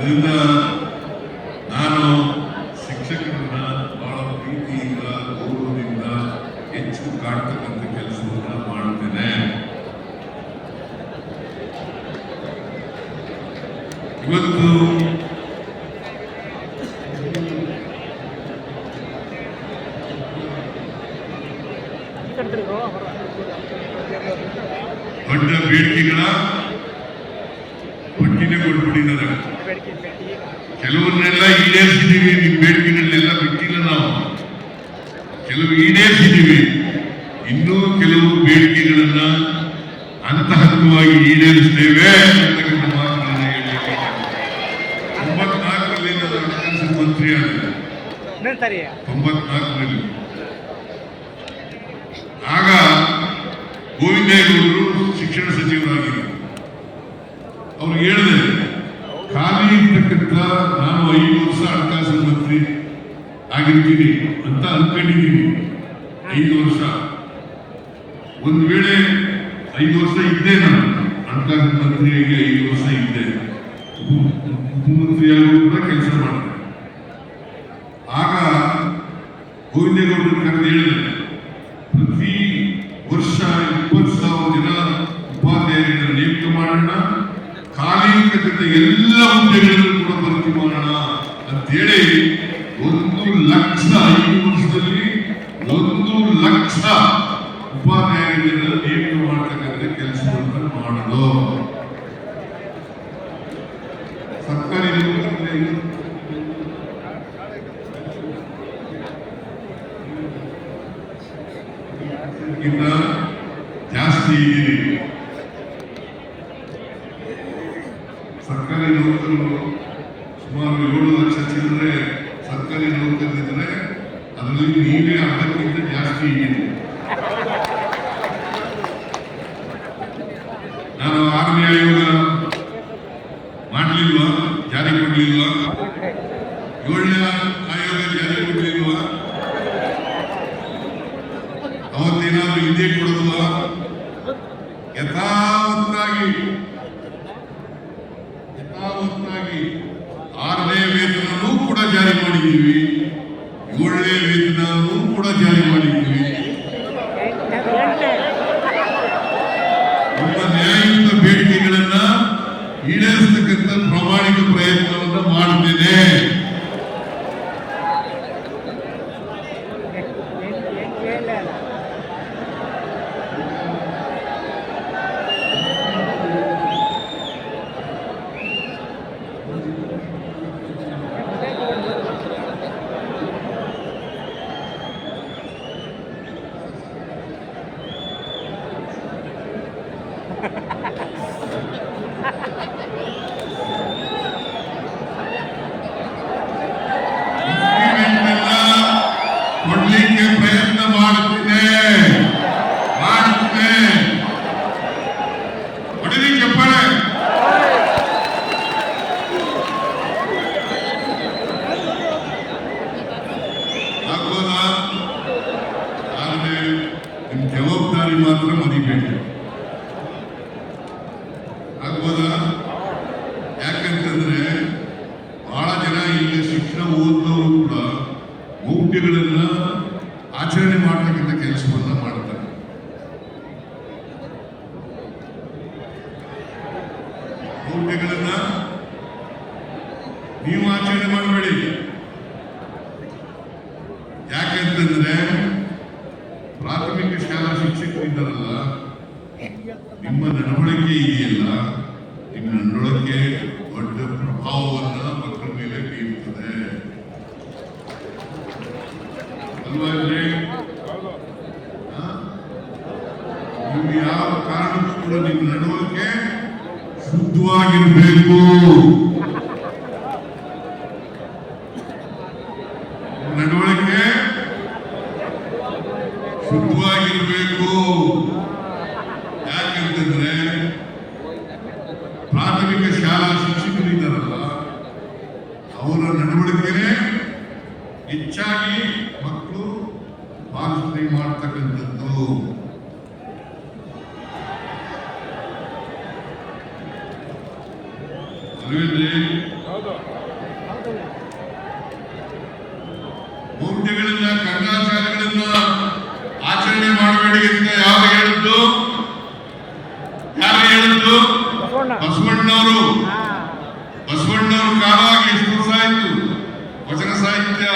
ಅದರಿಂದ ನಾನು ಶಿಕ್ಷಕರನ್ನ ಬಹಳ ಪ್ರೀತಿಯಿಂದ ಗೌರವದಿಂದ ಹೆಚ್ಚು ಕಾಡ್ತಕ್ಕಂಥ ಕೆಲಸವನ್ನ ಮಾಡುತ್ತೇನೆ. ಇವತ್ತು ದೊಡ್ಡ ಬೇಡಿಕೆಗಳ ಪಟ್ಟಿನೇ ಕೊಟ್ಬಿಟ್ಟಿದ್ದಾರೆ. ಕೆಲವನ್ನೆಲ್ಲ ಈಡೇರಿಸಿದ್ದೀವಿ, ನಿಮ್ಮ ಬೇಡಿಕೆಗಳನ್ನೆಲ್ಲ ಬಿಟ್ಟಿಲ್ಲ ನಾವು. ಕೆಲವು ಈಡೇರಿಸಿದ್ದೀವಿ, ಇನ್ನೂ ಕೆಲವು ಬೇಡಿಕೆಗಳನ್ನ ಹಂತ ಹಂತವಾಗಿ ಈಡೇರಿಸ್ತೇವೆ ಅಂತಕ್ಕಂಥ ಮಾತುಗಳನ್ನ ಹೇಳಲಿಕ್ಕೆ 94ರಲ್ಲಿ ನಾನು ಹಣಕಾಸು ಮಂತ್ರಿ ಆಗಿದೆ. 94ರಲ್ಲಿ ಆಗ ಗೋವಿಂದೇಗೌಡರು ಶಿಕ್ಷಣ ಸಚಿವರಾಗಿದ್ದರು. ಅವ್ರು ಹೇಳಿದೆ, ಖಾಲಿ ಇರ್ತಕ್ಕಂಥ ನಾನು 5 ವರ್ಷ ಹಣಕಾಸು ಮಂತ್ರಿ ಆಗಿರ್ತೀನಿ ಅಂತ ಅನ್ಕೊಂಡಿದ್ದೀನಿ. 5 ವರ್ಷ ಒಂದು ವೇಳೆ 5 ವರ್ಷ ಇದ್ದೆ, ನಾನು ಹಣಕಾಸು ಮಂತ್ರಿಯಾಗಿ 5 ವರ್ಷ ಇದ್ದೆ, ಮುಖ್ಯಮಂತ್ರಿಯಾಗೂ ಕೂಡ ಕೆಲಸ ಮಾಡಿದೆ. ಆಗ ಗೋವಿಂದೇಗೌಡರು ಕರೆದು ಹೇಳಿದೆ, ಪ್ರತಿ ವರ್ಷ 20,000 ಜನ ಉಪಾಧ್ಯಾಯರನ್ನು ನೇಮಕ ಮಾಡೋಣ, ಖಾಲಿ ಇರ್ತಕ್ಕಂಥ ಎಲ್ಲ ಹುದ್ದೆಗಳನ್ನು ಕೂಡ ಭರ್ತಿ ಮಾಡೋಣ ಅಂತೇಳಿ 1 ಲಕ್ಷ 5 ವರ್ಷದಲ್ಲಿ 1 ಲಕ್ಷ ಉಪಾಧ್ಯಾಯರನ್ನು ನೇಮಕ ಮಾಡತಕ್ಕಂಥ ಕೆಲಸವನ್ನು ಮಾಡಲು ಸರ್ಕಾರಿ ಜಾಸ್ತಿ ಇದೆ. ಸರ್ಕಾರಿ ನೌಕರರು ಸುಮಾರು 7 ಲಕ್ಷ ಚಿಲ್ಲರೆ ಸರ್ಕಾರಿ ನೌಕರರಿದ್ದಾರೆ. ಅದರಲ್ಲಿ ನೀವೇ ಅರ್ಧಕ್ಕಿಂತ ಜಾಸ್ತಿ ಇದೆ. ನಾನು 6ನೇ ಆಯೋಗ ಮಾಡಲಿಲ್ವಾ, ಜಾರಿ ಕೊಡಲಿಲ್ವಾ? 7ನೇ ಆಯೋಗ ಜಾರಿ ಕೊಡಲಿಲ್ವಾ? ಅವತ್ತೇನಾದ್ರೂ ಹಿಂದೆ ಕೊಡೋದಲ್ವಾ? ಯಥಾವತ್ತಾಗಿ 6ನೇ ವೇತನವೂ ಕೂಡ ಜಾರಿ ಮಾಡಿದ್ದೀವಿ, 7ನೇ ವೇತನವೂ ಕೂಡ ಜಾರಿ ಮಾಡಿದ್ದೀವಿ. ನಿಮ್ಮ ನ್ಯಾಯಯುತ ಬೇಡಿಕೆಗಳನ್ನ ಈಡೇರಿಸತಕ್ಕಂಥ ಪ್ರಾಮಾಣಿಕ ಪ್ರಯತ್ನವನ್ನು ಮಾಡುತ್ತೇನೆ. ಕೊಡ್ಲಿಕ್ಕೆ ಪ್ರಯತ್ನ ಮಾಡುತ್ತೇನೆ. ಹೊಡೆದಿ ಚಪ್ಪಾಳೆ. ಆಗ್ಬೋದಾ? ಆದರೆ ನಿಮ್ ಜವಾಬ್ದಾರಿ ಮಾತ್ರ ಮರಿಬೇಕು. ಆಗ್ಬೋದಾ? ಯಾಕಂತಂದ್ರೆ ಬಹಳ ಜನ ಇಲ್ಲಿ ಶಿಕ್ಷಣ ಓದಿದವರು ಕೂಡ ಮೌಢ್ಯಗಳನ್ನ ಆಚರಣೆ ಮಾಡತಕ್ಕಂಥ ಕೆಲಸವನ್ನ ಮಾಡ್ತಾರೆ. ಮೌಢ್ಯಗಳನ್ನ ನೀವು ಆಚರಣೆ ಮಾಡಬೇಡಿ. ಯಾಕೆಂತಂದ್ರೆ ಪ್ರಾಥಮಿಕ ಶಾಲಾ ಶಿಕ್ಷಕರು ಇದ್ದಾರಲ್ಲ, ನಿಮ್ಮ ನಡವಳಿಕೆ ಇದೆಯಲ್ಲ, ನಿಮ್ಮ ನಡವಳಿಕೆ ದೊಡ್ಡ ಪ್ರಭಾವವನ್ನ ಮಕ್ಕಳ ಮೇಲೆ ಬೀರುತ್ತದೆ ಅಲ್ವಾದ್ರೆ? ನೀವು ಯಾವ ಕಾರಣಕ್ಕೂ ಕೂಡ ನಿಮ್ಮ ನಡವಳಿಕೆ ಶುದ್ಧವಾಗಿರಬೇಕು. ನಡವಳಿಕೆ ಶುದ್ಧವಾಗಿರಬೇಕು. ಯಾಕಂತಂದ್ರೆ ಪ್ರಾಥಮಿಕ ಶಾಲಾ ಶಿಕ್ಷಕರಿದ್ದಾರಲ್ಲ, ಅವರ ನಡವಳಿಕೆನೇ ಹೆಚ್ಚಾಗಿ ಮಕ್ಕಳು ಪಾಲನೆ ಮಾಡ್ತಕ್ಕಂಥದ್ದು. ಅಲ್ವೇನ್ರಿ? ಮೌಢ್ಯಗಳನ್ನ ಕಂದಾಚಾರಗಳನ್ನ ಆಚರಣೆ ಮಾಡಬೇಡಿ ಅಂತ ಯಾರು ಹೇಳಿದ್ದು? ಬಸವಣ್ಣವರು. ಬಸವಣ್ಣವರು ಕಾಲವಾಗಿ ಎಷ್ಟು ವರ್ಷ ಆಯ್ತು? ವಚನ ಸಾಹಿತ್ಯ